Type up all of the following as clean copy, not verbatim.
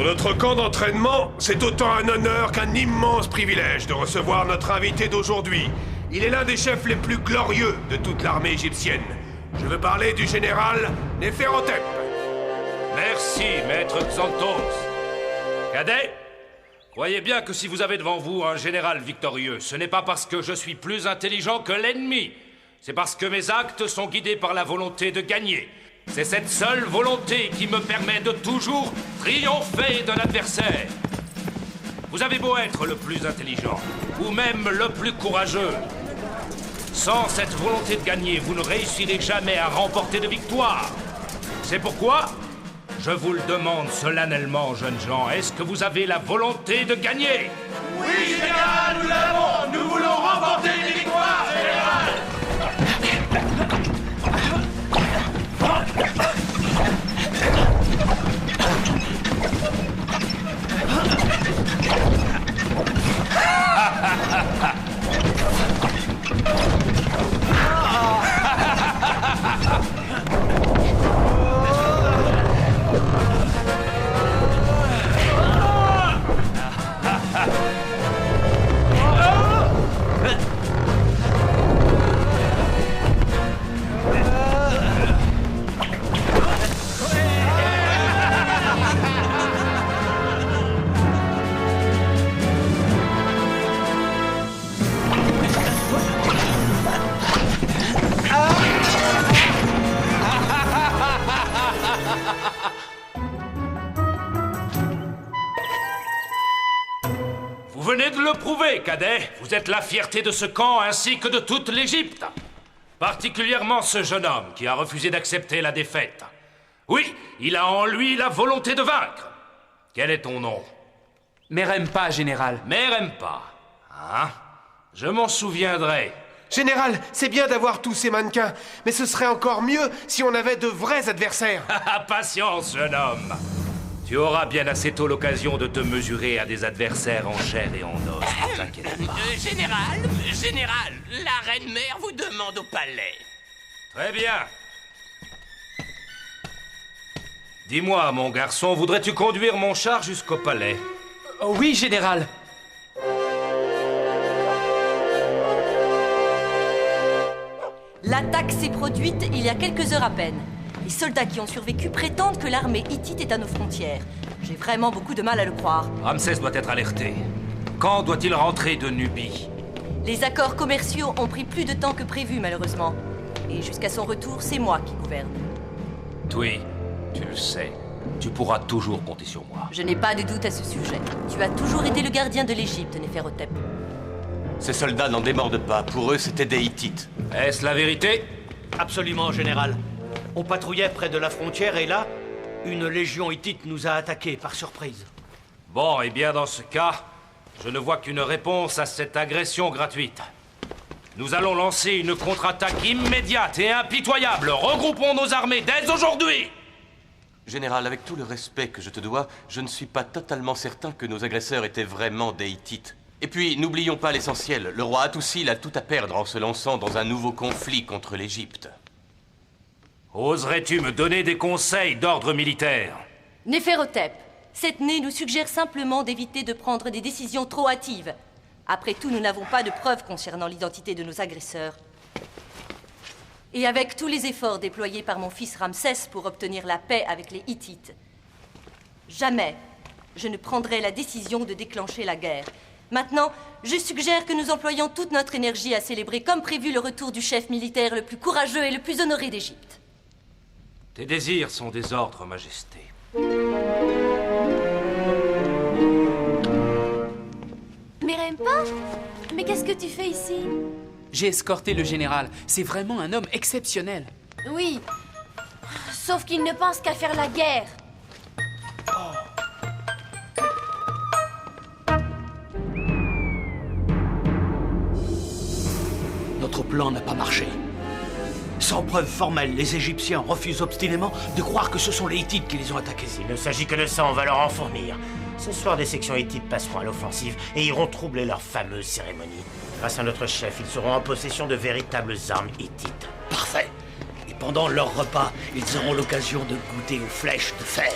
notre camp d'entraînement, c'est autant un honneur qu'un immense privilège de recevoir notre invité d'aujourd'hui. Il est l'un des chefs les plus glorieux de toute l'armée égyptienne. Je veux parler du général Néferhotep. Merci, maître Xanthos. Cadet, croyez bien que si vous avez devant vous un général victorieux, ce n'est pas parce que je suis plus intelligent que l'ennemi. C'est parce que mes actes sont guidés par la volonté de gagner. C'est cette seule volonté qui me permet de toujours triompher de l'adversaire. Vous avez beau être le plus intelligent, ou même le plus courageux. Sans cette volonté de gagner, vous ne réussirez jamais à remporter de victoire. C'est pourquoi je vous le demande solennellement, jeunes gens, est-ce que vous avez la volonté de gagner? Oui, général, nous l'avons! Nous voulons remporter des victoires, général! Vous venez de le prouver, cadet. Vous êtes la fierté de ce camp ainsi que de toute l'Égypte. Particulièrement ce jeune homme qui a refusé d'accepter la défaite. Oui, il a en lui la volonté de vaincre. Quel est ton nom? Merempa, général. Merempa. Hein? Je m'en souviendrai. Général, c'est bien d'avoir tous ces mannequins, mais ce serait encore mieux si on avait de vrais adversaires. Patience, jeune homme. Tu auras bien assez tôt l'occasion de te mesurer à des adversaires en chair et en os. Ne t'inquiète pas. Général, la reine-mère vous demande au palais. Très bien. Dis-moi, mon garçon, voudrais-tu conduire mon char jusqu'au palais? Oh, oui, général. L'attaque s'est produite il y a quelques heures à peine. Les soldats qui ont survécu prétendent que l'armée hittite est à nos frontières. J'ai vraiment beaucoup de mal à le croire. Ramsès doit être alerté. Quand doit-il rentrer de Nubie? Les accords commerciaux ont pris plus de temps que prévu, malheureusement. Et jusqu'à son retour, c'est moi qui gouverne. Oui, tu le sais. Tu pourras toujours compter sur moi. Je n'ai pas de doute à ce sujet. Tu as toujours été le gardien de l'Égypte, Néferhotep. Ces soldats n'en démordent pas. Pour eux, c'était des Hittites. Est-ce la vérité? Absolument, général. On patrouillait près de la frontière et là, une légion hittite nous a attaqués par surprise. Bon, et bien dans ce cas, je ne vois qu'une réponse à cette agression gratuite. Nous allons lancer une contre-attaque immédiate et impitoyable. Regroupons nos armées dès aujourd'hui! Général, avec tout le respect que je te dois, je ne suis pas totalement certain que nos agresseurs étaient vraiment des Hittites. Et puis, n'oublions pas l'essentiel. Le roi Hattusili a tout à perdre en se lançant dans un nouveau conflit contre l'Égypte. Oserais-tu me donner des conseils d'ordre militaire? Néferhotep, cette nez nous suggère simplement d'éviter de prendre des décisions trop hâtives. Après tout, nous n'avons pas de preuves concernant l'identité de nos agresseurs. Et avec tous les efforts déployés par mon fils Ramsès pour obtenir la paix avec les Hittites, jamais je ne prendrai la décision de déclencher la guerre. Maintenant, je suggère que nous employions toute notre énergie à célébrer comme prévu le retour du chef militaire le plus courageux et le plus honoré d'Égypte. Tes désirs sont des ordres, Majesté. Merempa? Mais qu'est-ce que tu fais ici? J'ai escorté le général. C'est vraiment un homme exceptionnel. Oui. Sauf qu'il ne pense qu'à faire la guerre. Notre plan n'a pas marché. Sans preuve formelle, les Égyptiens refusent obstinément de croire que ce sont les Hittites qui les ont attaqués. S'il ne s'agit que de ça, on va leur en fournir. Ce soir, des sections hittites passeront à l'offensive et iront troubler leur fameuse cérémonie. Grâce à notre chef, ils seront en possession de véritables armes hittites. Parfait. Et pendant leur repas, ils auront l'occasion de goûter aux flèches de fer.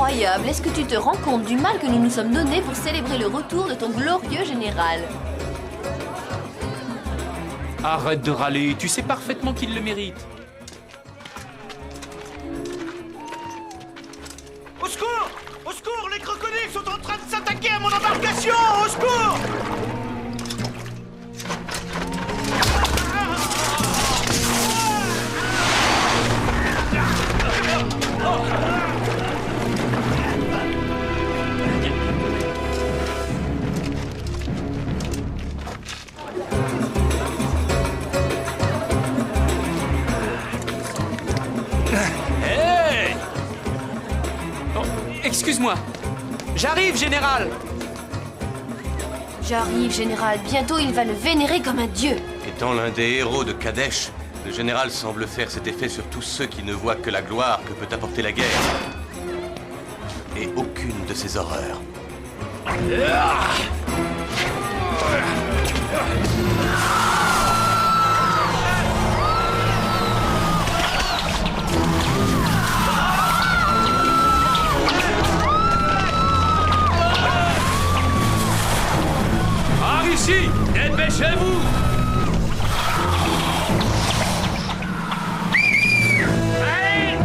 incroyable. Est-ce que tu te rends compte du mal que nous nous sommes donnés pour célébrer le retour de ton glorieux général? Arrête de râler, tu sais parfaitement qu'il le mérite. Au secours! Au secours! Les crocodiles sont en train de s'attaquer à mon embarcation! Au secours! Excuse-moi. J'arrive, général. J'arrive, général. Bientôt, il va le vénérer comme un dieu. Étant l'un des héros de Kadesh, le général semble faire cet effet sur tous ceux qui ne voient que la gloire que peut apporter la guerre. Et aucune de ces horreurs. Ici, dépêchez-vous! Allez!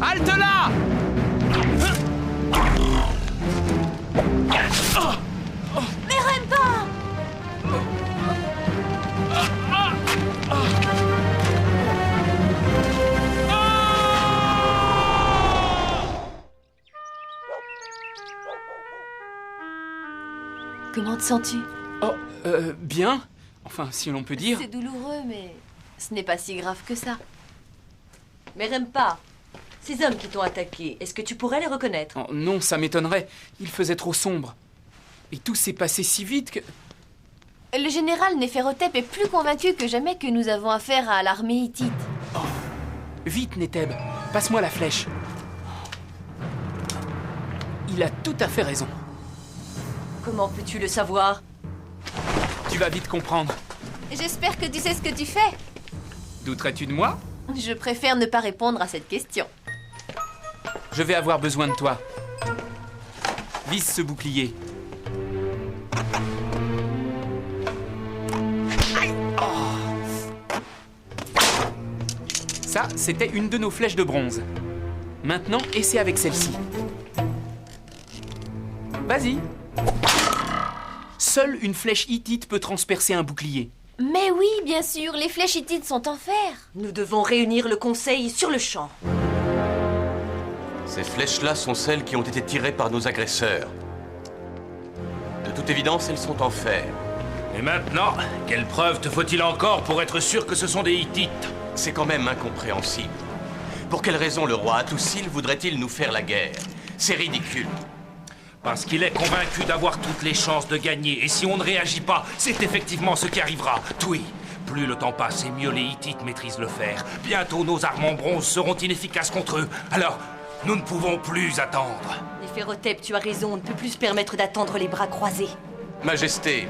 Halte là! Mais Rempa! Comment te sens-tu? Oh, bien. Enfin, si l'on peut dire. C'est douloureux, mais ce n'est pas si grave que ça. Mais Rempa, ces hommes qui t'ont attaqué, est-ce que tu pourrais les reconnaître? Oh, non, ça m'étonnerait. Il faisait trop sombre. Et tout s'est passé si vite que... Le général Néferhotep est plus convaincu que jamais que nous avons affaire à l'armée hittite. Oh, vite, Neteb. Passe-moi la flèche. Il a tout à fait raison. Comment peux-tu le savoir? Tu vas vite comprendre. J'espère que tu sais ce que tu fais. Douterais-tu de moi? Je préfère ne pas répondre à cette question. Je vais avoir besoin de toi. Vise ce bouclier. Ça, c'était une de nos flèches de bronze. Maintenant, essaie avec celle-ci. Vas-y. Seule une flèche hittite peut transpercer un bouclier. Mais oui, bien sûr, les flèches hittites sont en fer. Nous devons réunir le conseil sur le champ. Ces flèches-là sont celles qui ont été tirées par nos agresseurs. De toute évidence, elles sont en fer. Et maintenant, quelle preuve te faut-il encore pour être sûr que ce sont des Hittites? C'est quand même incompréhensible. Pour quelle raison le roi Hattusil voudrait-il nous faire la guerre? C'est ridicule. Parce qu'il est convaincu d'avoir toutes les chances de gagner. Et si on ne réagit pas, c'est effectivement ce qui arrivera. Oui, plus le temps passe et mieux les Hittites maîtrisent le fer. Bientôt nos armes en bronze seront inefficaces contre eux. Alors, nous ne pouvons plus attendre. Néferhotep, tu as raison, on ne peut plus se permettre d'attendre les bras croisés. Majesté,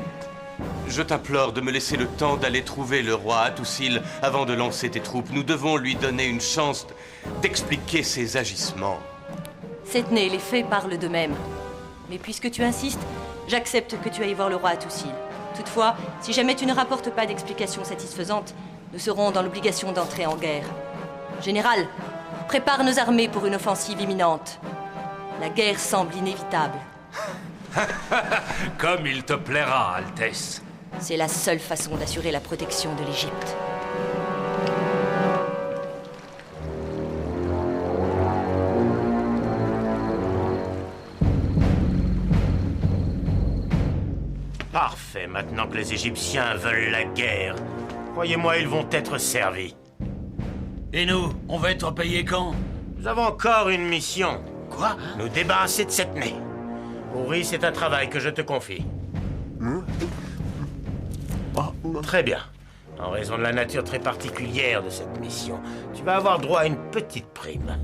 je t'implore de me laisser le temps d'aller trouver le roi Hattusil avant de lancer tes troupes. Nous devons lui donner une chance d'expliquer ses agissements. Setné, les faits parlent d'eux-mêmes. Mais puisque tu insistes, j'accepte que tu ailles voir le roi Hattusil. Toutefois, si jamais tu ne rapportes pas d'explication satisfaisante, nous serons dans l'obligation d'entrer en guerre. Général, prépare nos armées pour une offensive imminente. La guerre semble inévitable. Comme il te plaira, Altesse. C'est la seule façon d'assurer la protection de l'Égypte. Parfait, maintenant que les Égyptiens veulent la guerre. Croyez-moi, ils vont être servis. Et nous, on va être payés quand? Nous avons encore une mission. Quoi? Nous débarrasser de Setné. Uri, c'est un travail que je te confie. Très bien. En raison de la nature très particulière de cette mission, tu vas avoir droit à une petite prime.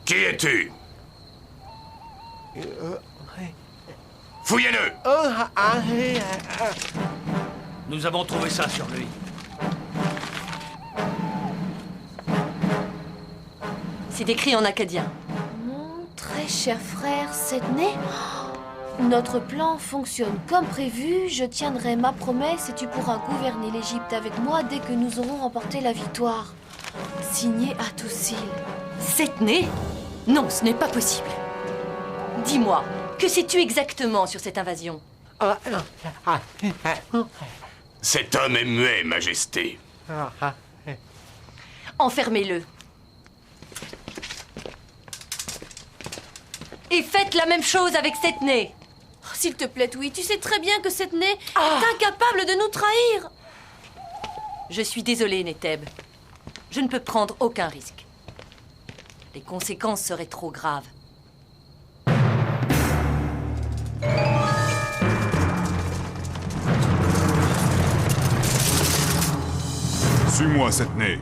Qui es-tu? Fouillez-le! Nous avons trouvé ça sur lui. C'est écrit en acadien. Mon très cher frère Setné, notre plan fonctionne comme prévu. Je tiendrai ma promesse et tu pourras gouverner l'Égypte avec moi dès que nous aurons remporté la victoire. Signé Atoussil. Setné? Non, ce n'est pas possible. Dis-moi, que sais-tu exactement sur cette invasion? Cet homme est muet, Majesté. Enfermez-le. Et faites la même chose avec Setné. Oh, s'il te plaît, oui, tu sais très bien que Setné est incapable de nous trahir. Je suis désolée, Neteb. Je ne peux prendre aucun risque. Les conséquences seraient trop graves. Suis-moi, Setné.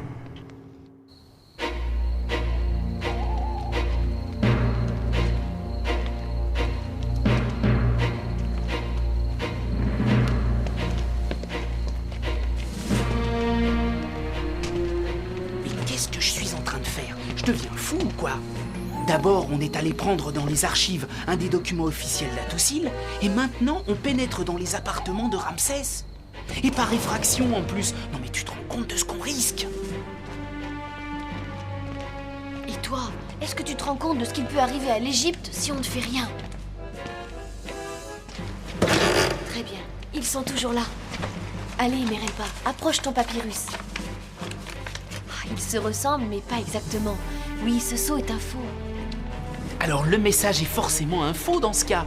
Mais qu'est-ce que je suis en train de faire? Je deviens fou ou quoi? D'abord, on est allé prendre dans les archives un des documents officiels d'Atoussil, et maintenant, on pénètre dans les appartements de Ramsès. Et par effraction en plus. Non mais tu te rends compte de ce qu'on risque? Et toi, est-ce que tu te rends compte de ce qu'il peut arriver à l'Égypte si on ne fait rien? Très bien, ils sont toujours là. Allez, Merelpa, approche ton papyrus. Ils se ressemblent, mais pas exactement. Oui, ce sceau est un faux. Alors le message est forcément un faux dans ce cas.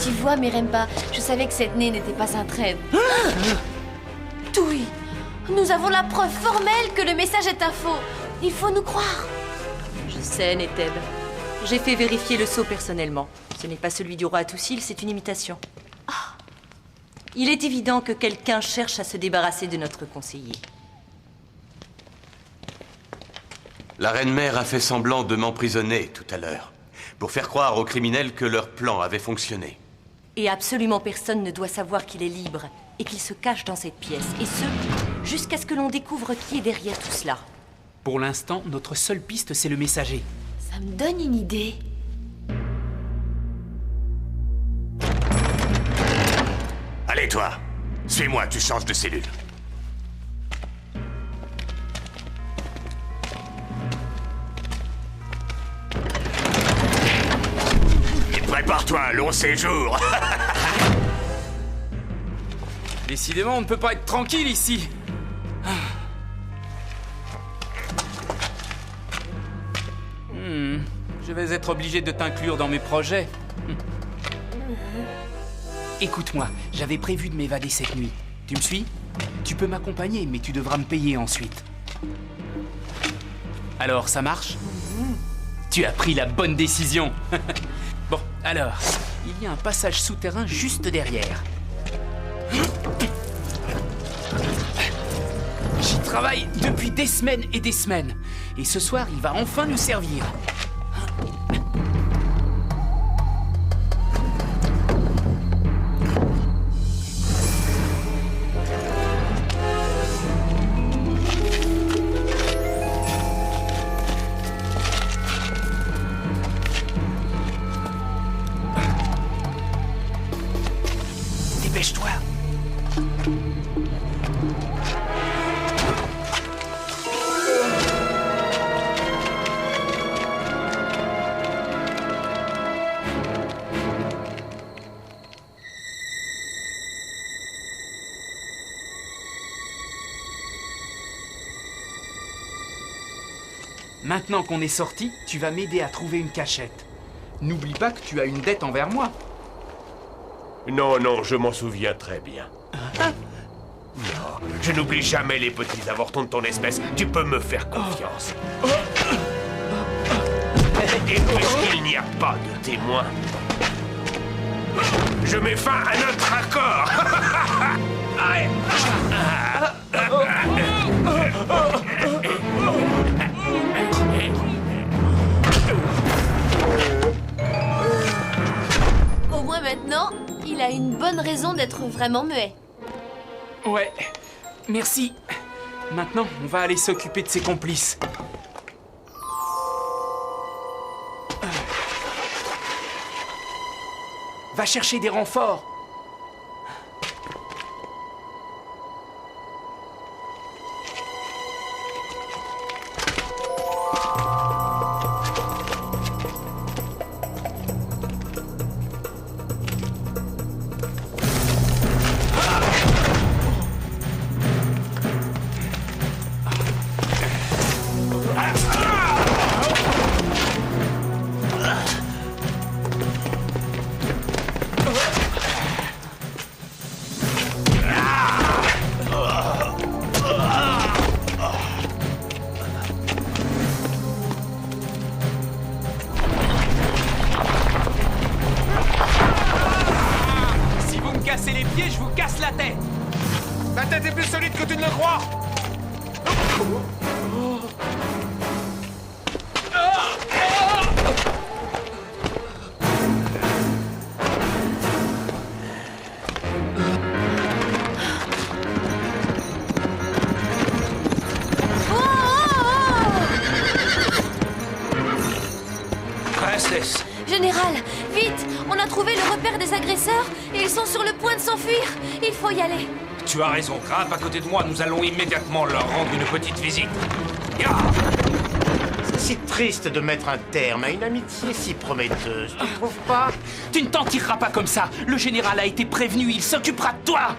Tu vois, Merempa, je savais que Setné n'était pas un trève. Toui, nous avons la preuve formelle que le message est un faux. Il faut nous croire. Je sais, Neteb. J'ai fait vérifier le sceau personnellement. Ce n'est pas celui du roi Atoussil, c'est une imitation. Il est évident que quelqu'un cherche à se débarrasser de notre conseiller. La reine-mère a fait semblant de m'emprisonner tout à l'heure, pour faire croire aux criminels que leur plan avait fonctionné. Et absolument personne ne doit savoir qu'il est libre et qu'il se cache dans cette pièce. Et ce, jusqu'à ce que l'on découvre qui est derrière tout cela. Pour l'instant, notre seule piste, c'est le messager. Ça me donne une idée. Allez, toi! Suis-moi, tu changes de cellule. Et prépare-toi un long séjour. Décidément, on ne peut pas être tranquille ici. Je vais être obligé de t'inclure dans mes projets. Écoute-moi, j'avais prévu de m'évader cette nuit. Tu me suis? Tu peux m'accompagner, mais tu devras me payer ensuite. Alors, ça marche? Tu as pris la bonne décision. Bon, alors, il y a un passage souterrain juste derrière. J'y travaille depuis des semaines et des semaines. Et ce soir, il va enfin nous servir. Dépêche-toi. Maintenant qu'on est sorti, tu vas m'aider à trouver une cachette. N'oublie pas que tu as une dette envers moi. Non, non, je m'en souviens très bien. Non, je n'oublie jamais les petits avortons de ton espèce. Tu peux me faire confiance. Et puisqu'il n'y a pas de témoin, je mets fin à notre accord. Au moins maintenant, il a une bonne raison d'être vraiment muet. Ouais, merci. Maintenant, on va aller s'occuper de ses complices. Va chercher des renforts. casser les pieds, je vous casse la tête. La tête est plus solide que tu ne le crois. Princesse. Général, vite! On a trouvé le repère des agresseurs et ils sont sur le point de s'enfuir. Il faut y aller. Tu as raison, grimpe à côté de moi, nous allons immédiatement leur rendre une petite visite. C'est si triste de mettre un terme à une amitié si prometteuse, tu ne trouves pas? Tu ne t'en tireras pas comme ça. Le général a été prévenu, il s'occupera de toi.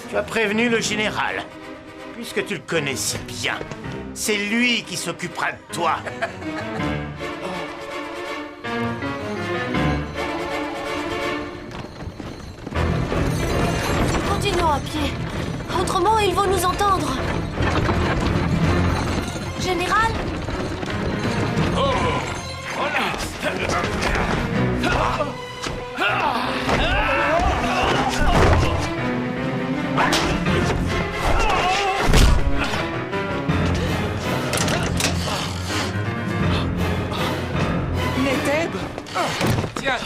Tu as prévenu le général. Puisque tu le connais si bien, c'est lui qui s'occupera de toi. Continuons à pied. Autrement, ils vont nous entendre. Général?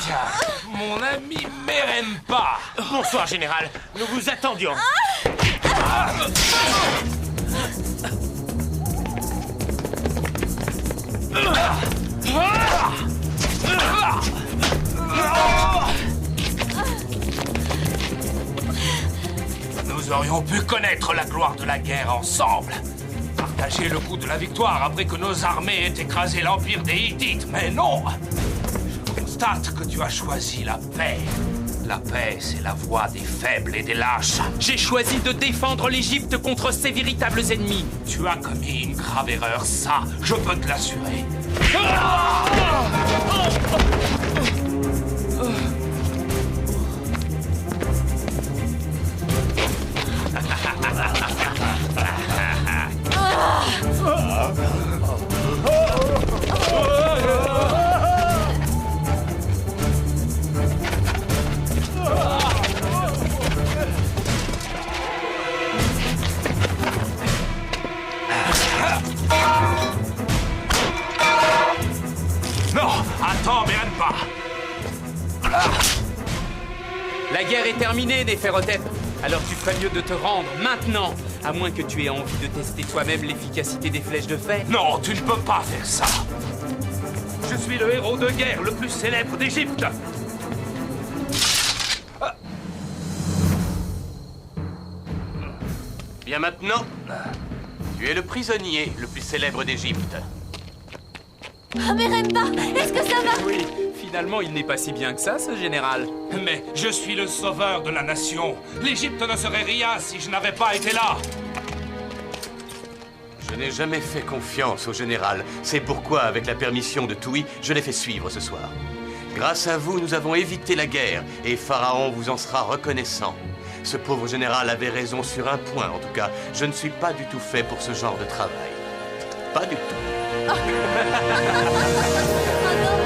Tiens, mon ami Merempa. Bonsoir, général. Nous vous attendions. Nous aurions pu connaître la gloire de la guerre ensemble. Partager le coup de la victoire après que nos armées aient écrasé l'empire des Hittites. Mais non! Je constate que tu as choisi la paix. La paix, c'est la voie des faibles et des lâches. J'ai choisi de défendre l'Égypte contre ses véritables ennemis. Tu as commis une grave erreur, ça, je peux te l'assurer. Non, attends, Merempa. La guerre est terminée, Néferhotep. Alors tu ferais mieux de te rendre maintenant, à moins que tu aies envie de tester toi-même l'efficacité des flèches de fer. Non, tu ne peux pas faire ça. Je suis le héros de guerre le plus célèbre d'Égypte. Bien maintenant, tu es le prisonnier le plus célèbre d'Égypte. Ah, Merempa, est-ce que ça va? Oui, finalement, il n'est pas si bien que ça, ce général. Mais je suis le sauveur de la nation. L'Égypte ne serait rien si je n'avais pas été là. Je n'ai jamais fait confiance au général. C'est pourquoi, avec la permission de Tui, je l'ai fait suivre ce soir. Grâce à vous, nous avons évité la guerre, et Pharaon vous en sera reconnaissant. Ce pauvre général avait raison sur un point, en tout cas. Je ne suis pas du tout fait pour ce genre de travail. Pas du tout. Ah non,